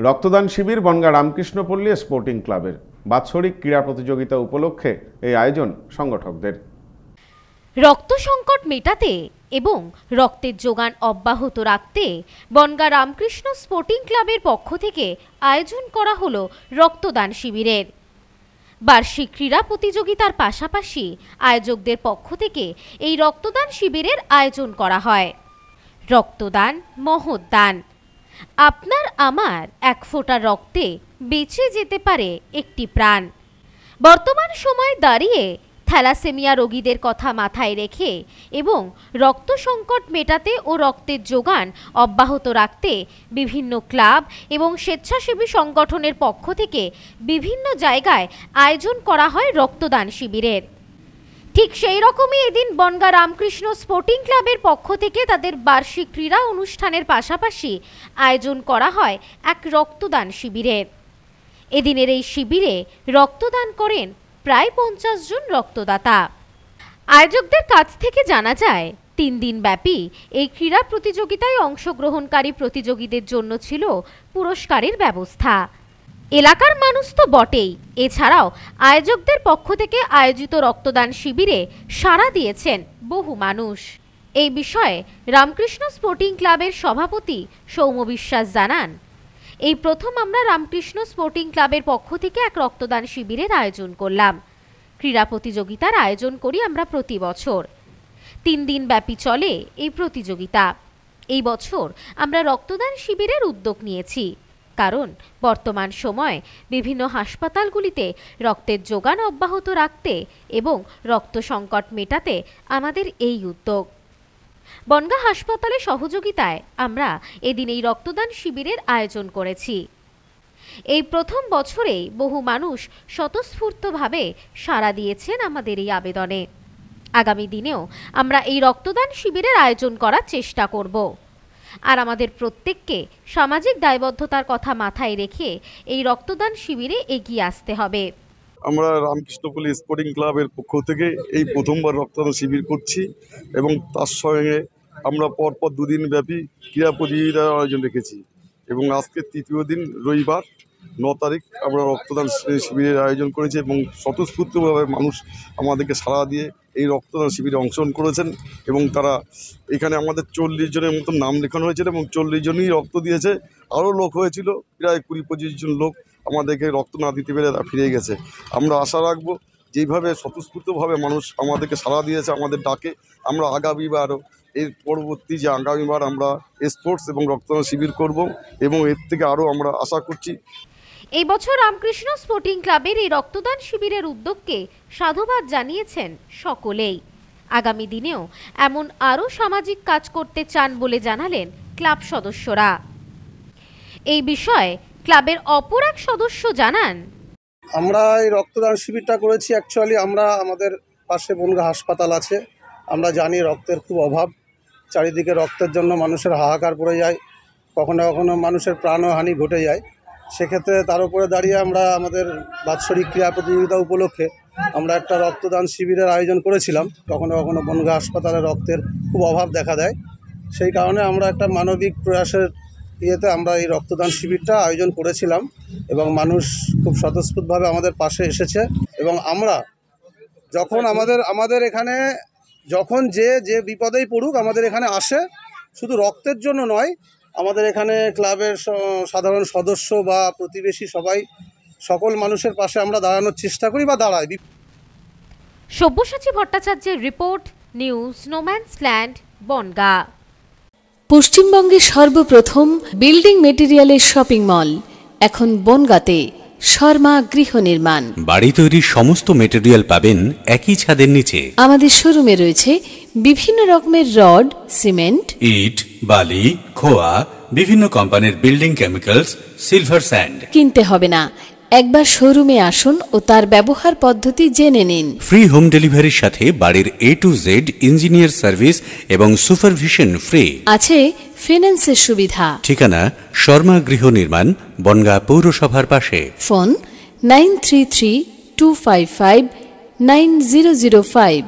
রক্তদান শিবির বনগাঁ রামকৃষ্ণপল্লী স্পোর্টিং ক্লাবের বাৎসরিক ক্রীড়া প্রতিযোগিতা উপলক্ষে এই আয়োজন সংগঠকদের। রক্ত সংকট মেটাতে এবং রক্তের যোগান অব্যাহত রাখতে বনগাঁ রামকৃষ্ণ স্পোর্টিং ক্লাবের পক্ষ থেকে আয়োজন করা হলো রক্তদান শিবিরের। বার্ষিক ক্রীড়া প্রতিযোগিতার পাশাপাশি আয়োজকদের পক্ষ থেকে এই রক্তদান শিবিরের আয়োজন করা হয়। রক্তদান মহৎ দান। আপনার আমার এক ফোঁটা রক্তে বেঁচে যেতে পারে একটি প্রাণ। বর্তমান সময়ে দাঁড়িয়ে থ্যালাসেমিয়া রোগীদের কথা মাথায় রেখে এবং রক্ত সংকট মেটাতে ও রক্তের যোগান অব্যাহত রাখতে বিভিন্ন ক্লাব এবং স্বেচ্ছাসেবী সংগঠনের পক্ষ থেকে বিভিন্ন জায়গায় আয়োজন করা হয় রক্তদান শিবিরের। ঠিক সেই রকমই এদিন বনগাঁ রামকৃষ্ণ স্পোর্টিং ক্লাবের পক্ষ থেকে তাদের বার্ষিক ক্রীড়া অনুষ্ঠানের পাশাপাশি আয়োজন করা হয় এক রক্তদান শিবিরের। এদিনের এই শিবিরে রক্তদান করেন প্রায় 50 জন রক্তদাতা। আয়োজকদের কাছ থেকে জানা যায় 3 দিন ব্যাপী এই ক্রীড়া প্রতিযোগিতায় অংশগ্রহণকারী প্রতিযোগীদের জন্য ছিল পুরস্কারের ব্যবস্থা। এলাকার মানুষ তো বটেই, এছাড়াও আয়োজকদের পক্ষ থেকে আয়োজিত রক্তদান শিবিরে সাড়া দিয়েছেন বহু মানুষ। এই বিষয়ে রামকৃষ্ণ স্পোর্টিং ক্লাবের সভাপতি সৌম্য বিশ্বাস জানান, এই প্রথম আমরা রামকৃষ্ণ স্পোর্টিং ক্লাবের পক্ষ থেকে এক রক্তদান শিবিরের আয়োজন করলাম। ক্রীড়া প্রতিযোগিতার আয়োজন করি আমরা প্রতি বছর। 3 দিন ব্যাপী চলে এই প্রতিযোগিতা। এই বছর আমরা রক্তদান শিবিরের উদ্যোগ নিয়েছি, কারণ বর্তমান সময়ে বিভিন্ন হাসপাতালগুলিতে রক্তের যোগান অব্যাহত রাখতে এবং রক্ত সংকট মেটাতে আমাদের এই উদ্যোগ। বনগাঁ হাসপাতালের সহযোগিতায় আমরা এদিন এই রক্তদান শিবিরের আয়োজন করেছি। এই প্রথম বছরেই বহু মানুষ স্বতঃস্ফূর্তভাবে সাড়া দিয়েছেন আমাদের এই আবেদনে। আগামী দিনেও আমরা এই রক্তদান শিবিরের আয়োজন করার চেষ্টা করব। আর আমাদের প্রত্যেককে সামাজিক দায়বদ্ধতার কথা মাথায় রেখে এই রক্তদান শিবিরে এগিয়ে আসতে হবে। আমরা রামকৃষ্ণপল্লী স্পোর্টিং ক্লাবের পক্ষ থেকে এই প্রথমবার রক্তদান শিবির করছি এবং তার সঙ্গে আমরা পরপর 2 দিন ব্যাপী ক্রীড়া প্রতিযোগিতার আয়োজন রেখেছি এবং আজকে 3য় দিন রবিবার 9 তারিখ আমরা রক্তদান শিবিরের আয়োজন করেছি এবং স্বতঃস্ফূর্তভাবে মানুষ আমাদেরকে সাড়া দিয়ে এই রক্তদান শিবিরে অংশগ্রহণ করেছেন এবং তারা এখানে আমাদের 40 জনের মতন নাম লেখানো হয়েছিল এবং 40 জনই রক্ত দিয়েছে। আরও লোক হয়েছিল, প্রায় 20-25 জন লোক আমাদেরকে রক্ত না দিতে পেরে ফিরে গেছে। আমরা আশা রাখবো যেইভাবে স্বতঃস্ফূর্তভাবে মানুষ আমাদেরকে সাড়া দিয়েছে আমাদের ডাকে, আমরা আগামীবারও এর পরবর্তী যে আগামীবার আমরা স্পোর্টস এবং রক্তদান শিবির করব এবং এর থেকে আরও আমরা আশা করছি। এই বছর রামকৃষ্ণ স্পোর্টিং ক্লাবের এই রক্তদান শিবিরের উদ্যোগকে সাধুবাদ জানিয়েছেন সকলেই। আগামী দিনেও এমন আরও সামাজিক কাজ করতে চান বলে জানালেন ক্লাব সদস্যরা। এই বিষয়ে ক্লাবের অপর এক সদস্য জানান, আমরা এই রক্তদান শিবিরটা করেছি অ্যাকচুয়ালি আমরা আমাদের পাশে বনগাঁ হাসপাতাল আছে, আমরা জানি রক্তের খুব অভাব, চারিদিকে রক্তের জন্য মানুষের হাহাকার পড়ে যায়, কখনো কখনো মানুষের প্রাণহানি ঘটে যায়। সেক্ষেত্রে তার উপরে দাঁড়িয়ে আমরা আমাদের বাৎসরিক ক্রীড়া প্রতিযোগিতা উপলক্ষে আমরা একটা রক্তদান শিবিরের আয়োজন করেছিলাম। কখনো কখনো বনগাঁ হাসপাতালে রক্তের খুব অভাব দেখা দেয়, সেই কারণে আমরা একটা মানবিক প্রয়াসের ইয়েতে আমরা এই রক্তদান শিবিরটা আয়োজন করেছিলাম এবং মানুষ খুব স্বতঃস্ফূর্তভাবে আমাদের পাশে এসেছে। এবং আমরা যখন আমাদের এখানে যখন যে বিপদেই পড়ুক আমাদের এখানে আসে, শুধু রক্তের জন্য নয়, আমাদের এখানে ক্লাবের সাধারণ সদস্য বা প্রতিবেশী সকল মানুষের পাশে আমরা দাঁড়ানোর চেষ্টা করি বা দাঁড়াই। সব্যসাচী ভট্টাচার্যের রিপোর্ট, নিউজ নোম্যান্সল্যান্ড, বনগাঁ। পশ্চিমবঙ্গের সর্বপ্রথম বিল্ডিং মেটেরিয়ালের শপিং মল এখন বনগাঁতে। শর্মা গৃহ নির্মাণ, বাড়ি তৈরির সমস্ত মেটেরিয়াল পাবেন একই ছাদের নিচে। আমাদের শোরুমে রয়েছে বিভিন্ন রকমের রড, সিমেন্ট, ইট, বালি, খোয়া, বিভিন্ন কোম্পানির বিল্ডিং কেমিক্যালস, সিলভার স্যান্ড। কিনতে হবে না, একবার শোরুমে আসুন ও তার ব্যবহার পদ্ধতি জেনে নিন। ফ্রি হোম ডেলিভারির সাথে বাড়ির A to Z engineer service এবং সুপারভিশন ফ্রি। আছে ফিন্যান্সের সুবিধা। ঠিকানা শর্মা গৃহ নির্মাণ, বনগাঁ পৌরসভার পাশে। ফোন 9332559005।